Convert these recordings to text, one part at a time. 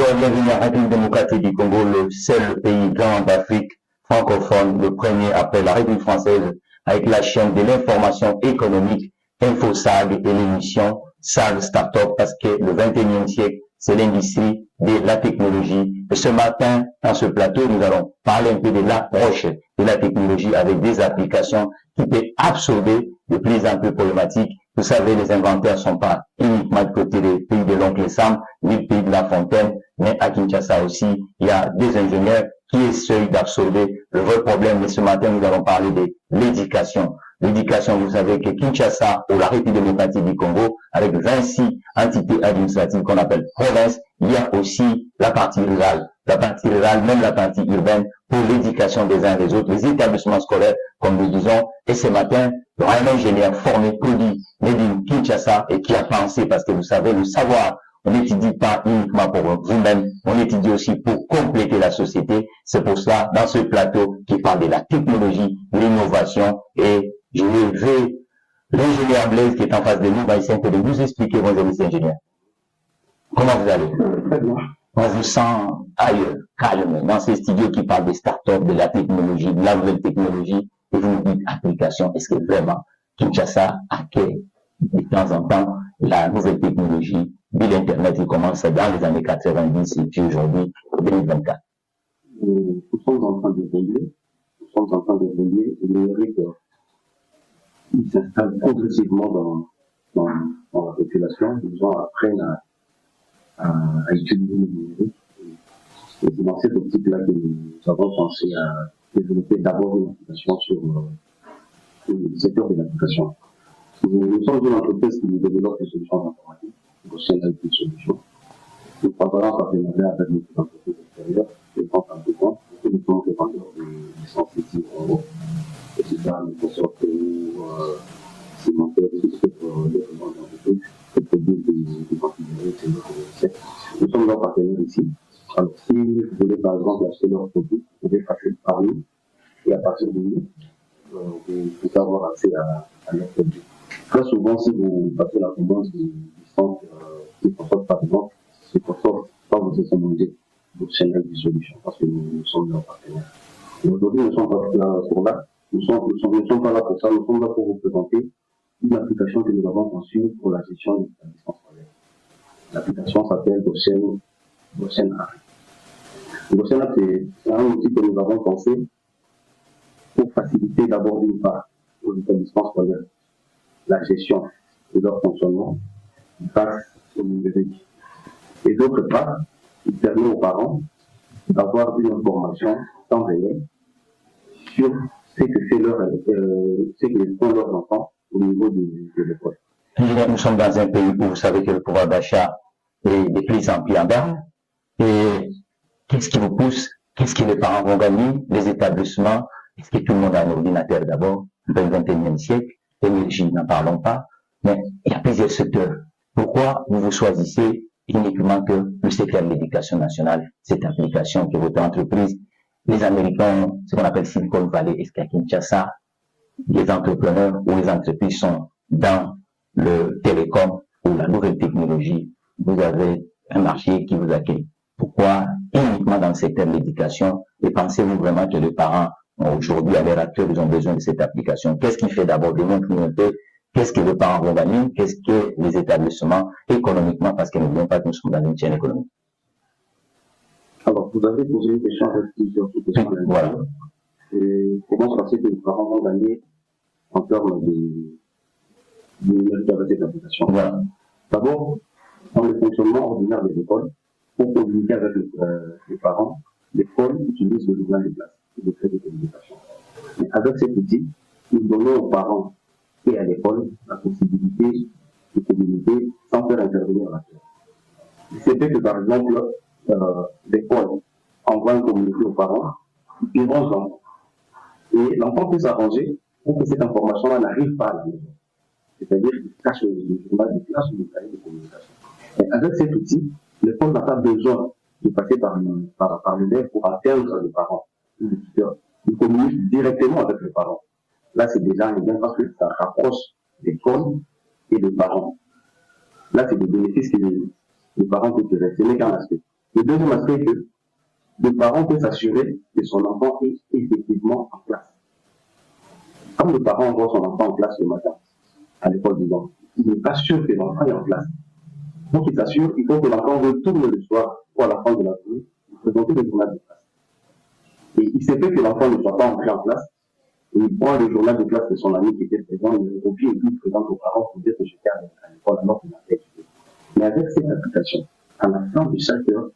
Bonsoir, bienvenue à la République démocratique du Congo, le seul pays grand d'Afrique francophone, le premier après la République française, avec la chaîne de l'information économique InfoSag et l'émission SAG Startup, parce que le 21e siècle, c'est l'industrie de la technologie. Et ce matin, dans ce plateau, nous allons parler un peu de l'approche de la technologie avec des applications qui peuvent absorber de plus en plus problématiques. Vous savez, les inventaires ne sont pas uniquement du côté des pays de l'oncle Sam, ni du pays de la Fontaine, mais à Kinshasa aussi, il y a des ingénieurs qui essayent d'absorber le vrai problème. Mais ce matin, nous allons parler de l'éducation. L'éducation, vous savez que Kinshasa, ou la République démocratique du Congo, avec 26 entités administratives qu'on appelle provinces, il y a aussi la partie rurale. La partie rurale, même la partie urbaine, pour l'éducation des uns et des autres, les établissements scolaires, comme nous disons. Et ce matin, il y aura un ingénieur formé, produit, né de Kinshasa, et qui a pensé, parce que vous savez, le savoir, on n'étudie pas uniquement pour vous-même, on étudie aussi pour compléter la société. C'est pour cela, dans ce plateau qui parle de la technologie, de l'innovation, et je vais l'ingénieur Blaise qui est en face de nous, va essayer de vous expliquer, vos amis ingénieurs. Comment vous allez? Très bien. On vous sent ailleurs, calme, dans ces studios qui parlent des startups, de la technologie, de la nouvelle technologie, et vous nous dites application. Est-ce que vraiment Kinshasa accueille de temps en temps la nouvelle technologie de l'Internet qui commence dans les années 90 et puis aujourd'hui, 2024? Nous sommes en train d'évoluer. Nous sommes en train d'évoluer et le numérique, il s'installe progressivement dans la population. Les gens apprennent à utiliser le numérique. Et c'est dans cette optique-là que nous avons pensé à développer d'abord une application sur le secteur de l'application. Nous sommes une entreprise qui développe des solutions informatiques, au sein de des solutions. Nous travaillons en partenariat avec des entreprises extérieures, des grands fabricants, et nous sommes des vendeurs de licences ici en Europe. Et c'est ça, nous sommes cimentaires, des grandes entreprises, qui produisent des partenariats, c'est notre recette. Nous sommes leurs partenaires ici. Alors, si vous voulez par exemple acheter leurs produits, vous pouvez passer par nous, et à partir de nous, vous pouvez avoir accès à leurs produits. Très souvent, si vous passez la commande de licence Microsoft, par exemple, Microsoft va vous recommander votre chaîne de solutions parce que nous sommes leurs partenaires. Et aujourd'hui, nous ne sommes pas là pour là. Nous ne sommes pas là pour ça. Nous sommes là pour vous présenter une application que nous avons conçue pour la gestion des établissements scolaires. L'application s'appelle Goshen App. Goshen App, c'est un outil que nous avons pensé pour faciliter d'abord d'une part aux établissements scolaires la gestion de leur fonctionnement grâce au numérique. Et d'autre part, il permet aux parents d'avoir une information en temps réel sur ce que font leurs enfants au niveau de l'école. Nous sommes dans un pays où vous savez que le pouvoir d'achat est de plus en plus en bas. Et qu'est-ce qui vous pousse? Qu'est-ce que les parents vont gagner? Les établissements? Est-ce que tout le monde a un ordinateur d'abord, dans le 21e siècle? L'énergie, n'en parlons pas, mais il y a plusieurs secteurs. Pourquoi vous choisissez uniquement que le secteur de l'éducation nationale, cette application que votre entreprise, les Américains, ce qu'on appelle Silicon Valley, est-ce qu'à Kinshasa, les entrepreneurs ou les entreprises sont dans le télécom ou la nouvelle technologie, vous avez un marché qui vous accueille. Pourquoi uniquement dans le secteur de l'éducation? Et pensez-vous vraiment que les parents aujourd'hui, à l'heure actuelle, ils ont besoin de cette application? Qu'est-ce qui fait d'abord de mon communauté? Qu'est-ce que les parents vont gagner? Qu'est-ce que les établissements économiquement? Parce que n'oublions pas que nous sommes dans une chaîne économique. Alors, vous avez posé une question avec plusieurs questions. Voilà. Et comment se fait que les parents vont gagner en termes de numérique avec cette application? Voilà. D'abord, dans le fonctionnement ordinaire des écoles, pour communiquer avec les parents, l'école utilise le doublage de classe. De crédit de communication. Mais avec cet outil, nous donnons aux parents et à l'école la possibilité de communiquer sans faire intervenir la classe. C'est fait que par exemple, l'école envoie un communiqué aux parents, ils vont l'enfant. Et l'enfant peut s'arranger pour que cette information-là n'arrive pas à la maison. C'est-à-dire qu'il cache le journal de classe ou le cahier de communication. Et avec cet outil, l'école n'a pas besoin de passer par l'élève pour atteindre les parents. Ils communiquent directement avec les parents. Là, c'est déjà un bien parce que ça rapproche l'école et les parents. Là, c'est des bénéfices que les parents peuvent tirer. Ce n'est qu'un aspect. Le deuxième aspect est que le parent peut s'assurer que son enfant est effectivement en classe. Quand le parent envoie son enfant en classe le matin, à l'école disons, il n'est pas sûr que l'enfant est en classe. Donc il s'assure, il faut que l'enfant retourne le soir ou à la fin de la journée, présenter le journal de classe. Et il se peut que l'enfant ne soit pas entré en classe, et il prend le journal de classe de son ami qui était présent, il le copie et puis il présente aux parents pour dire que j'étais à l'école alors qu'il a fait étudier. Mais avec cette application, à la fin de chaque heure,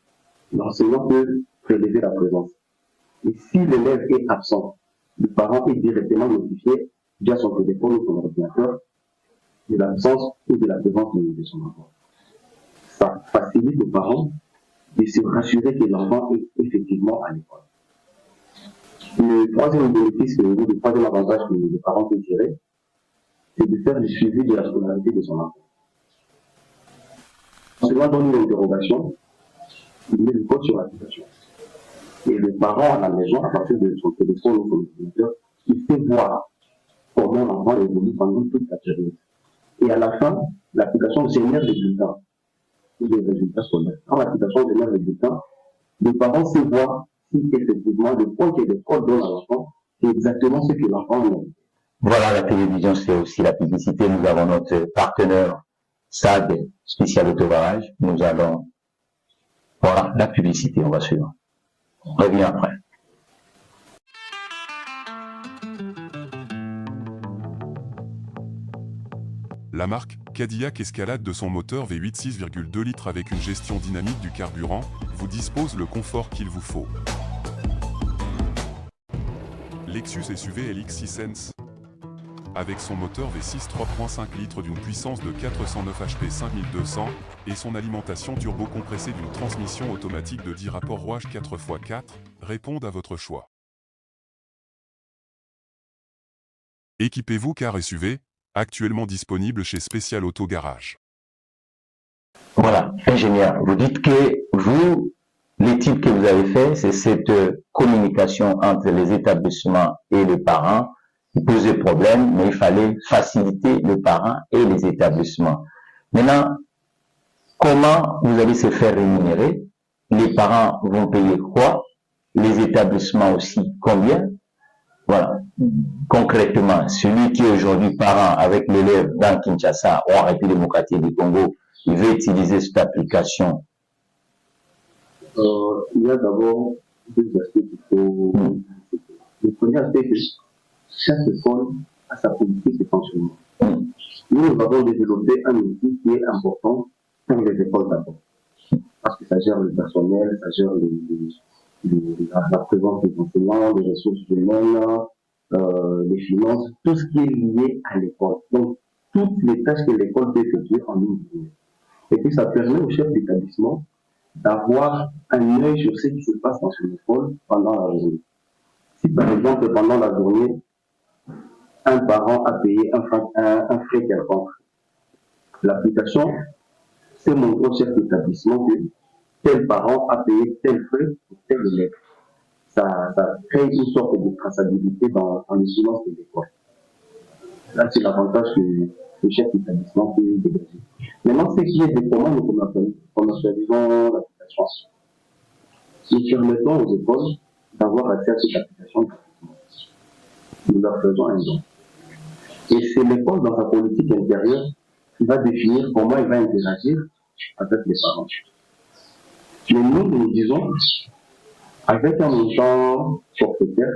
l'enseignant peut prélever la présence. Et si l'élève est absent, le parent est directement notifié via son téléphone ou son ordinateur de l'absence ou de la présence de son enfant. Ça facilite aux parents de se rassurer que l'enfant est effectivement à l'école. Le troisième bénéfice, ou le troisième avantage que les parents peuvent tirer, c'est de faire le suivi de la scolarité de son enfant. L'enseignant donne une interrogation, il met le code sur l'application. Et le parent à la maison, à partir de son téléphone ou son ordinateur, il fait voir comment l'enfant évolue pendant toute la période. Et à la fin, l'application génère les résultats, ou les résultats scolaires. Quand l'application génère les résultats, le parent sait voir si effectivement le point que l'école donne à l'enfant, c'est exactement ce que l'enfant aime. Voilà, la télévision, c'est aussi la publicité. Nous avons notre partenaire SAD, spécial autobarrage. Nous allons, voilà, la publicité, on va suivre. On revient après. La marque Cadillac Escalade de son moteur V8 6,2 litres avec une gestion dynamique du carburant vous dispose le confort qu'il vous faut. Lexus SUV LX6 Sense. Avec son moteur V6 3.5 litres d'une puissance de 409 HP 5200 et son alimentation turbo-compressée d'une transmission automatique de 10 rapports rouage 4x4, répondent à votre choix. Équipez-vous car SUV, actuellement disponible chez Spécial Auto Garage. Voilà, ingénieur, vous dites que vous, l'étude que vous avez fait, c'est cette communication entre les établissements et les parents qui posait problème, mais il fallait faciliter le parent et les établissements. Maintenant, comment vous allez se faire rémunérer? Les parents vont payer quoi? Les établissements aussi, combien? Voilà. Concrètement, celui qui est aujourd'hui parent avec l'élève dans Kinshasa ou en République démocratique du Congo, il veut utiliser cette application. Il y a d'abord deux aspects qu'il faut. Le premier aspect, c'est que chaque école a sa politique de fonctionnement. Nous avons développé un outil qui est important pour les écoles d'abord. Parce que ça gère le personnel, ça gère la présence des enseignants, les ressources humaines, les finances, tout ce qui est lié à l'école. Donc, toutes les tâches que l'école peut effectuer en une journée. Et puis, ça permet au chef d'établissement d'avoir un œil sur ce qui se passe dans son école pendant la journée. Si, par exemple, pendant la journée, un parent a payé un frais quelconque, l'application sait montrer au chef d'établissement que tel parent a payé tel frais pour tel élève. Ça crée une sorte de traçabilité dans les finances de l'école. Là, c'est l'avantage que le chef d'établissement peut dégager. Maintenant, ce qui est de comment nous commercialisons l'application. Nous permettons aux écoles d'avoir accès à cette application gratuitement. Nous leur faisons un don. Et c'est l'école, dans sa politique intérieure, qui va définir comment elle va interagir avec les parents. Mais nous disons, avec un montant forfaitaire,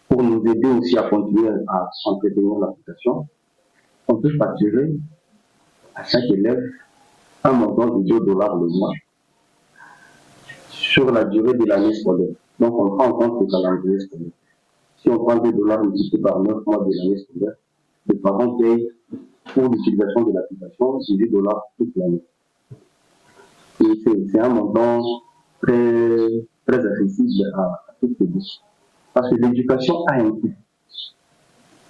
pour nous aider aussi à continuer à entretenir l'application, on peut facturer à chaque élève un montant de $2 le mois sur la durée de l'année scolaire. Donc on prend en compte le calendrier scolaire. Si on prend $2 multiplié par 9 mois de l'année scolaire, les parents payent pour l'utilisation de l'application $18 toute l'année. Et c'est un montant très accessible à toutes les bourses. Parce que l'éducation a un coût.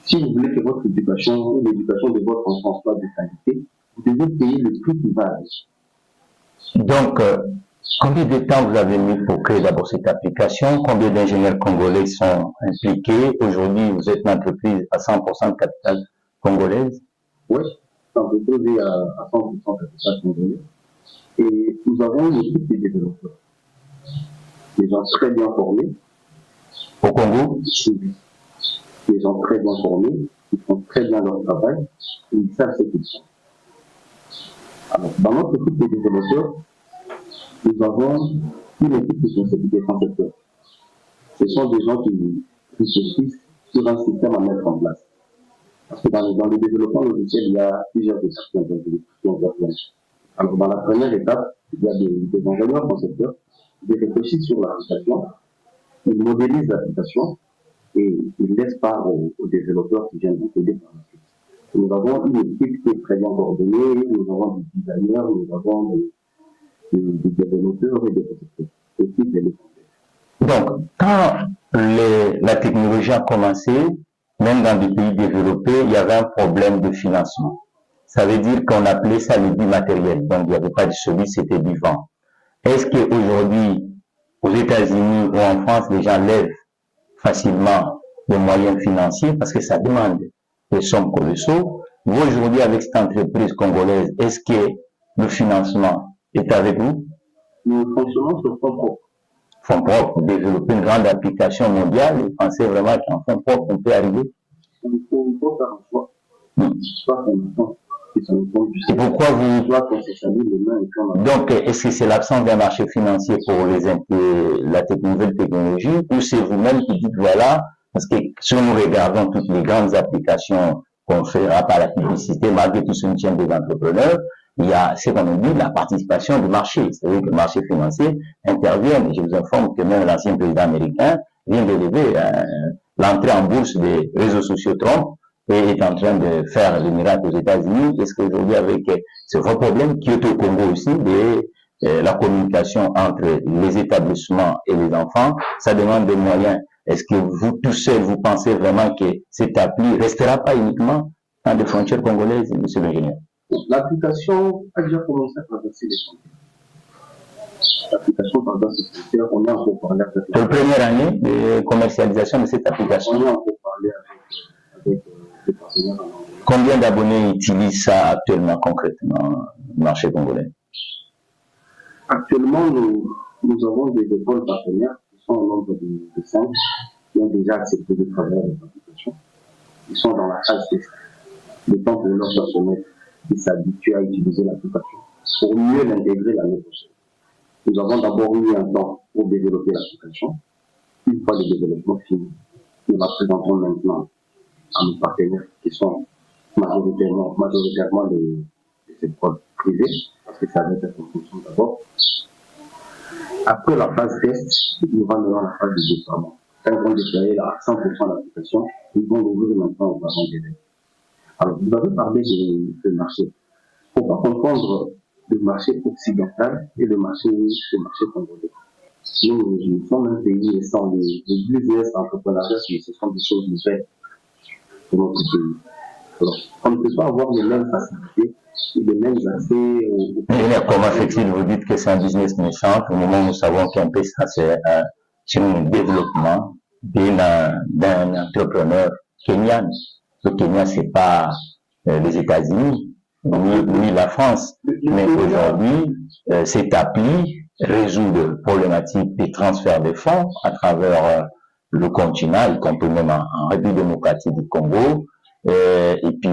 Si vous voulez que votre éducation ou l'éducation de votre enfant soit de qualité, vous devez payer le prix qui va avec. Donc, combien de temps vous avez mis pour créer d'abord cette application? Combien d'ingénieurs congolais sont impliqués? Aujourd'hui, vous êtes une entreprise à 100% de capital congolaise? Oui, l'entreprise est à 100% de capital congolais. Et nous avons une équipe de développeurs. des gens très bien formés. Au Congo? Des gens très bien formés, qui font très bien leur travail, et ils savent ce qu'ils font. Alors, dans notre équipe de développeurs, nous avons une équipe de concepteurs. Ce sont des gens qui réfléchissent sur un système à mettre en place. Parce que dans le développement logiciel, il y a plusieurs étapes qui interviennent. Alors, dans la première étape, il y a des ingénieurs concepteurs qui réfléchissent sur l'application, ils modélisent l'application et ils laissent part aux développeurs qui viennent d'encoder par la suite. Nous avons une équipe qui est très bien coordonnée, nous avons des designers, nous avons des développeurs et des concepteurs. L'équipe est complète. Donc, quand la technologie a commencé, même dans des pays développés, il y avait un problème de financement. Ça veut dire qu'on appelait ça le bimatériel. Donc, il n'y avait pas de solide, c'était du vent. Est-ce qu'aujourd'hui, aux États-Unis ou en France, les gens lèvent facilement des moyens financiers parce que ça demande des sommes colossaux? Vous, aujourd'hui, avec cette entreprise congolaise, est-ce que le financement est avec vous? Nous fonctionnons sur fonds propres. Fonds propres, développer une grande application mondiale, vous pensez vraiment qu'en fonds propres, on peut arriver? Il faut faire un choix. Soit qu'on attend. Et pourquoi vous... Donc, est-ce que c'est l'absence d'un marché financier pour la nouvelle technologie, ou c'est vous-même qui dites voilà, parce que si nous regardons toutes les grandes applications qu'on fait par la publicité, malgré tout ce soutien des entrepreneurs, il y a ce qu'on dit la participation du marché. C'est-à-dire que le marché financier intervient. Et je vous informe que même l'ancien président américain vient de lever l'entrée en bourse des réseaux sociaux Trump et est en train de faire le miracle aux États-Unis. Est-ce qu'aujourd'hui, avec ce vrai problème qui est au Congo aussi, la communication entre les établissements et les enfants, ça demande des moyens. Est-ce que vous, tout seul, vous pensez vraiment que cette appli ne restera pas uniquement dans des frontières congolaises, monsieur l'ingénieur? L'application a déjà commencé à traverser les frontières. L'application traverse les frontières, on a encore parlé avec... C'est la première année de commercialisation de cette application. On a encore parlé avec les partenaires. Combien d'abonnés utilisent ça actuellement, concrètement, le marché congolais? Actuellement, nous avons des écoles partenaires qui sont au nombre de 5 qui ont déjà accepté de travailler avec l'application. Ils sont dans la phase test. Le temps pour leur personnel qui s'habitue à utiliser l'application pour mieux l'intégrer l'année prochaine. Nous avons d'abord mis un temps pour développer l'application. Une fois le développement fini, nous la présentons maintenant à nos partenaires qui sont majoritairement des écoles privées, parce que ça va être en fonction d'abord. Après la phase test, nous allons dans la phase de déploiement. Quand ils vont déployer à 100% l'application, ils vont l'ouvrir maintenant aux parents d'élèves. Alors, vous avez parlé de marché. Il ne faut pas confondre le marché occidental et le marché congolais. Nous sommes un pays sans les business entrepreneuriat, ce sont des choses nouvelles pour notre pays. Alors, on ne peut pas avoir les mêmes facilités et les mêmes accès aux... Comment fait-il, vous dites que c'est un business méchant, au moment où nous savons qu'un peu ça, c'est un développement d'un entrepreneur kenyan. Le Kenya, c'est pas les États-Unis, ni la France. Mais aujourd'hui, cette appli résout les problématiques des transferts de fonds à travers le continent, y compris même en République démocratique du Congo. Et puis,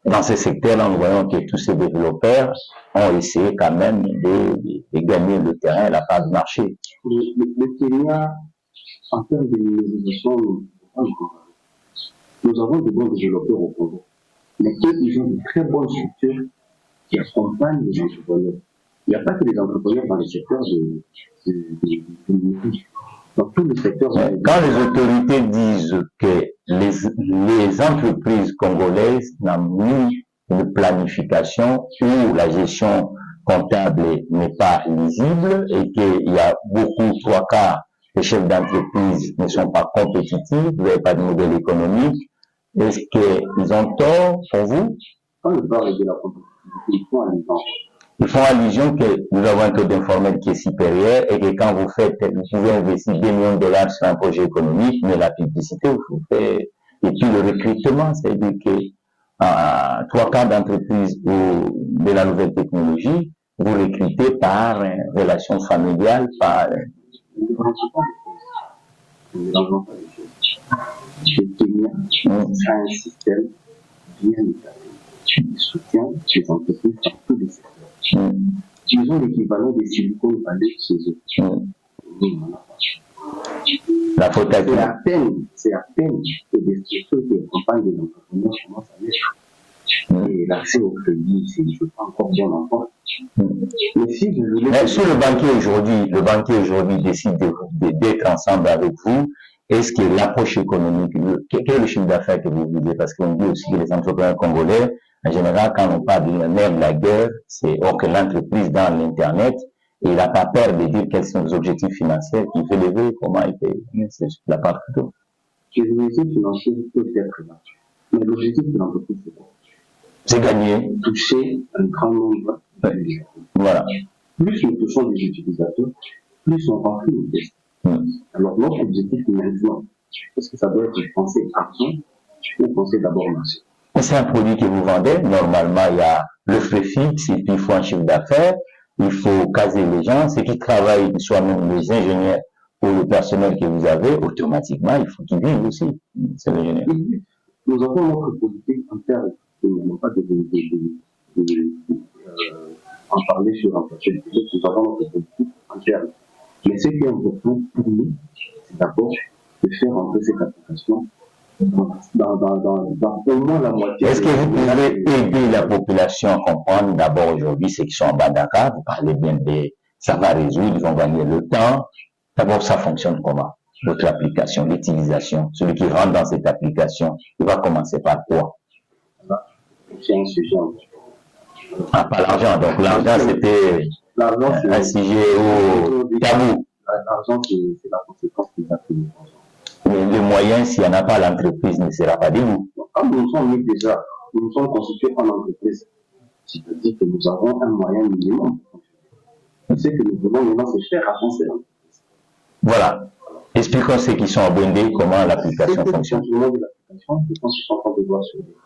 dans ce secteur-là, nous voyons que tous ces développeurs ont essayé quand même de gagner le terrain à la part du marché. Le Kenya, en termes de numérisation, nous avons de bons développeurs au Congo. Mais eux, ils ont de très bonnes structures qui accompagnent les entrepreneurs. Il n'y a pas que les entrepreneurs dans le secteur de numérique. Dans tous les secteurs. Quand les autorités disent que les entreprises congolaises n'ont ni une planification ou la gestion comptable n'est pas lisible et qu'il y a beaucoup, 3/4 des chefs d'entreprise ne sont pas compétitifs, vous n'avez pas de modèle économique, est-ce qu'ils ont tort pour vous? Quand on parle de la compétitivité, ils font allusion que nous avons un taux d'informel qui est supérieur et que quand vous pouvez investir 2 millions de dollars sur un projet économique, mais la publicité, vous faites, et puis le recrutement, c'est-à-dire que 3/4 d'entreprises de la nouvelle technologie vous recrutez par relation familiale, par... Nous ne mélangeons pas les choses. Nous ne mélangeons pas les choses. Le Kenya a un système bien établi qui soutient les entreprises dans tous les secteurs. Ils ont l'équivalent des Silicon Valley chez eux. Nous, on n'en a pas. La faute à qui? C'est à peine que des structures qui accompagnent les entrepreneurs commencent à naître. Et l'accès au crédit, c'est pas encore bien encore. Mais si vous voulez... Mais si le banquier aujourd'hui décide d'être ensemble avec vous, est-ce que l'approche économique, quel est le chiffre d'affaires que vous visez? Parce qu'on dit aussi que les entrepreneurs congolais, en général, quand on parle de nerf de la guerre, c'est que l'entreprise dans l'Internet, et il n'a pas peur de dire quels sont les objectifs financiers qu'il fait lever, comment il fait, c'est la part plutôt. Les objectifs financiers peuvent être là. Mais l'objectif de l'entreprise, c'est quoi? C'est gagner. Toucher un grand nombre d'utilisateurs. Voilà. Plus nous touchons des utilisateurs, plus on remplit nos tests. Alors notre objectif maintenant, est-ce que ça doit être penser argent ou penser d'abord marché? C'est un produit que vous vendez. Normalement, il y a le frais fixe et puis il faut un chiffre d'affaires. Il faut caser les gens. Ceux qui travaillent, soit même les ingénieurs ou le personnel que vous avez, automatiquement, il faut qu'ils vivent aussi. C'est l'ingénieur. Nous avons notre politique interne. Nous n'avons pas en parler sur un projet. Nous avons notre politique interne. Mais ce qui est important pour nous, c'est d'abord de faire entrer cette application dans au moins la moitié. Est-ce que vous pouvez aider la population à comprendre d'abord aujourd'hui ceux qui sont en bas Dakar? Vous parlez bien de ça va résoudre, ils vont gagner le temps. D'abord, ça fonctionne comment? Votre application, l'utilisation. Celui qui rentre dans cette application, il va commencer par quoi? C'est un sujet. Ah, pas l'argent. Donc l'argent, c'était un sujet au tabou. L'argent, c'est la conséquence qui va finir. Mais le moyen, s'il n'y en a pas, l'entreprise ne sera pas debout. Comme nous sommes mis déjà, nous sommes constitués en entreprise. C'est-à-dire que nous avons un moyen minimum. Ce que nous voulons maintenant, c'est faire avancer l'entreprise. Voilà. Expliquons ceux qui sont abonnés comment l'application fonctionne.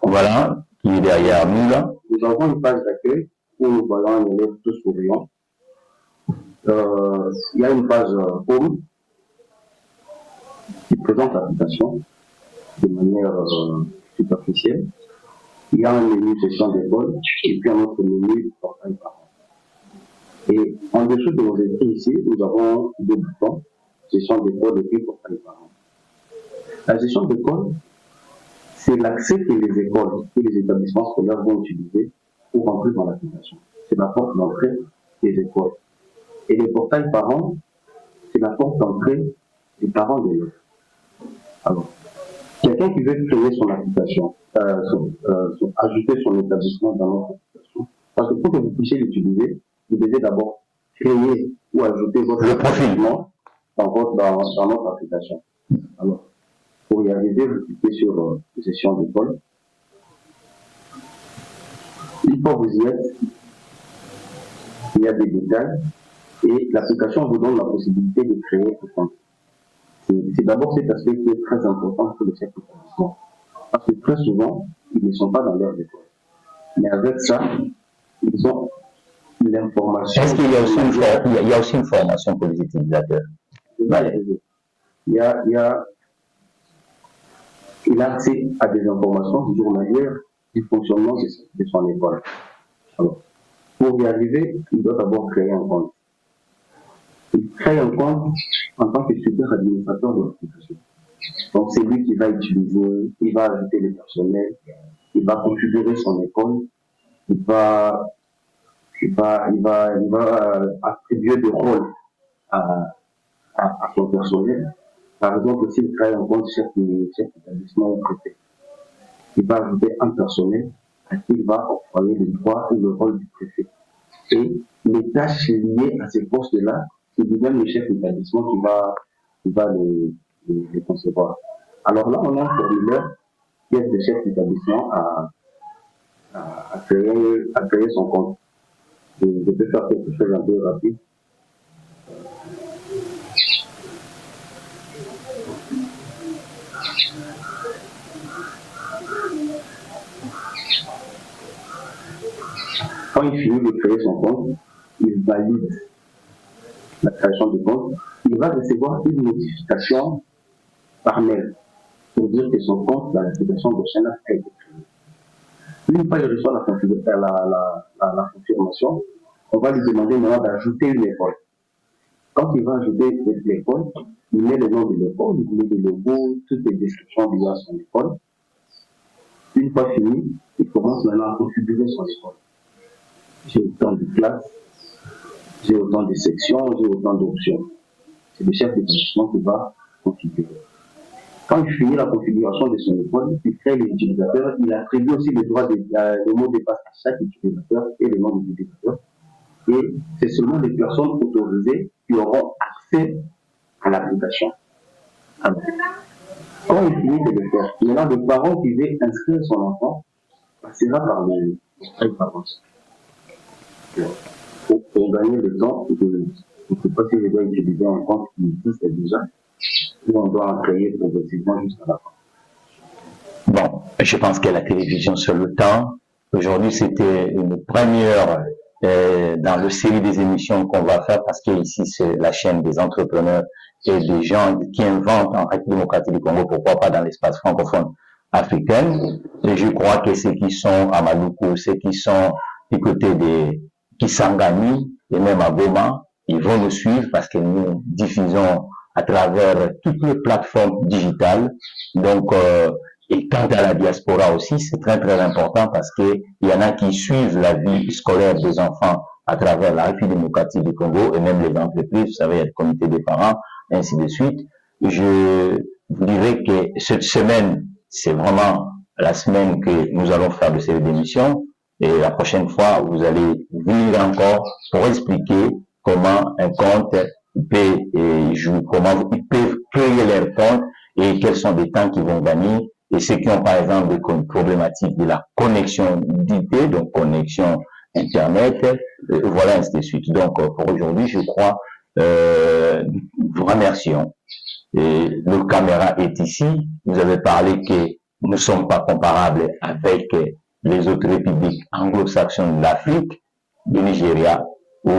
Voilà, qui est derrière nous là. Nous avons une page d'accueil où nous voyons un élève tout souriant. Il y a une page home qui présente l'application de manière superficielle. Il y a un menu session d'école et puis un autre menu portail parent. Et en dessous de nos écrits ici, nous avons deux boutons, gestion d'école et puis portail parent. La gestion d'école, c'est l'accès que les écoles et les établissements scolaires vont utiliser pour rentrer dans l'application. C'est la porte d'entrée des écoles. Et le portail parent, c'est la porte d'entrée des parents d'élèves. Alors, quelqu'un qui veut créer son application, ajouter son établissement dans notre application, parce que pour que vous puissiez l'utiliser, vous devez d'abord créer ou ajouter votre profil dans notre application. Alors, pour y arriver, vous cliquez sur gestion d'école. Une fois que vous y êtes, il y a des détails et l'application vous donne la possibilité de créer un compte. C'est d'abord cet aspect qui est très important pour le chef d'établissement. Parce que très souvent, ils ne sont pas dans leur école. Mais avec ça, ils ont l'information. Est-ce qu'il y a aussi une formation pour les utilisateurs? Il a accès à des informations journalières du fonctionnement de son école. Alors, pour y arriver, il doit d'abord créer un compte. Il crée un compte en tant que super administrateur de l'application. Donc, c'est lui qui va utiliser, il va ajouter les personnels, il va configurer son école, il va attribuer des rôles à son personnel. Par exemple, s'il crée un compte chef d'établissement ou préfet, il va ajouter un personnel à qui il va octroyer les droits ou le rôle du préfet. Et les tâches liées à ces postes-là, c'est lui-même le chef d'établissement qui va les concevoir. Alors là, on a un formulaire qui aide le chef d'établissement à créer son compte. Je peux faire quelque chose un peu rapide. Quand il finit de créer son compte, il valide la création de compte, il va recevoir une notification par mail pour dire que son compte, l'application de chaîne a été créée. Une fois qu'il reçoit la confirmation, on va lui demander maintenant d'ajouter une école. Quand il va ajouter l'école, il met le nom de l'école, il met le logo, toutes les descriptions liées à son école. Une fois fini, il commence maintenant à configurer son école. J'ai autant de classes, j'ai autant de sections, j'ai autant d'options. C'est le chef d'établissement qui va configurer. Quand il finit la configuration de son école, il crée les utilisateurs, il attribue aussi le droit le mot de passe à chaque utilisateur et le nom de l'utilisateur. Et c'est seulement les personnes autorisées qui auront accès à l'application. Alors, quand il finit de le faire, maintenant le parent qui veut inscrire son enfant passera par le parents. Pour gagner le temps, je ne sais pas si je dois utiliser un compte qui existe déjà, ou on doit en créer progressivement jusqu'à la fin. Bon, je pense que la télévision sur le temps, aujourd'hui c'était une première dans le série des émissions qu'on va faire parce que ici c'est la chaîne des entrepreneurs et des gens qui inventent en République démocratique du Congo, pourquoi pas dans l'espace francophone africain. Et je crois que ceux qui sont à Maluku, ceux qui sont du côté des Kisangani et même à Goma, ils vont nous suivre parce que nous diffusons à travers toutes les plateformes digitales. Donc, et quant à la diaspora aussi, c'est très très important parce que il y en a qui suivent la vie scolaire des enfants à travers la République démocratique du Congo et même les entreprises, vous savez, il y a le comité des parents, ainsi de suite. Je vous dirais que cette semaine, c'est vraiment la semaine que nous allons faire de cette émission. Et la prochaine fois, vous allez venir encore pour expliquer comment un compte peut comment ils peuvent créer leur compte et quels sont les temps qu'ils vont gagner. Et ceux qui ont par exemple des problématiques de la connexion d'idées, donc connexion Internet, voilà, ainsi de suite. Donc pour aujourd'hui, je crois, nous vous remercions. Et le caméra est ici. Vous avez parlé que nous ne sommes pas comparables avec les autres républiques anglo-saxonnes de l'Afrique, du Nigeria ou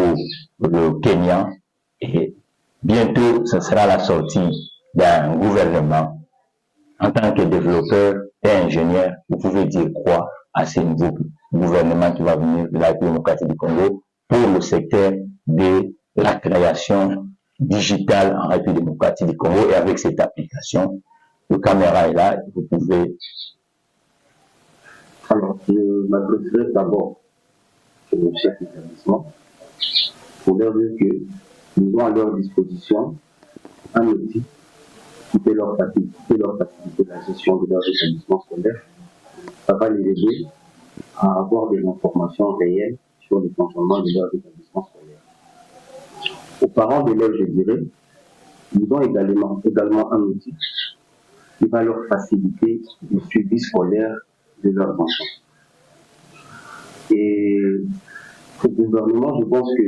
le Kenya. Et bientôt, ce sera la sortie d'un gouvernement. En tant que développeur et ingénieur, vous pouvez dire quoi à ce nouveau gouvernement qui va venir de la République démocratique du Congo pour le secteur de la création digitale en République démocratique du Congo et avec cette application. Le caméra est là, vous pouvez. Alors, je m'adresserai d'abord au chef d'établissement pour leur dire que nous avons à leur disposition un outil qui peut leur faciliter la gestion de leur établissement scolaire. Ça va les aider à avoir des informations réelles sur le fonctionnement de leur établissement scolaire. Aux parents d'élèves, je dirais, ils ont également un outil qui va leur faciliter le suivi scolaire de leurs enfants. Et au gouvernement, je pense que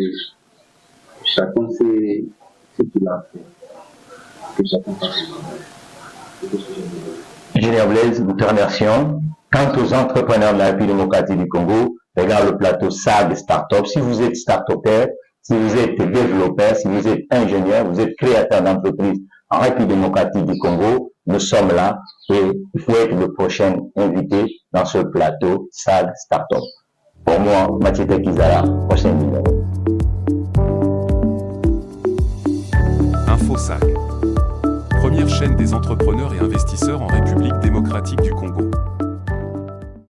chacun sait ce qu'il a fait. Que chacun fasse. Ingénieur Blaise, nous te remercions. Quant aux entrepreneurs de la République démocratique du Congo, regarde le plateau SAG Startup. Si vous êtes start-upper, si vous êtes développeur, si vous êtes ingénieur, vous êtes créateur d'entreprise en République démocratique du Congo, nous sommes là et il faut être le prochain invité dans ce plateau SAG Startup. Pour moi, Mathieu Tekizala, prochain numéro. InfoSAG, première chaîne des entrepreneurs et investisseurs en République démocratique du Congo.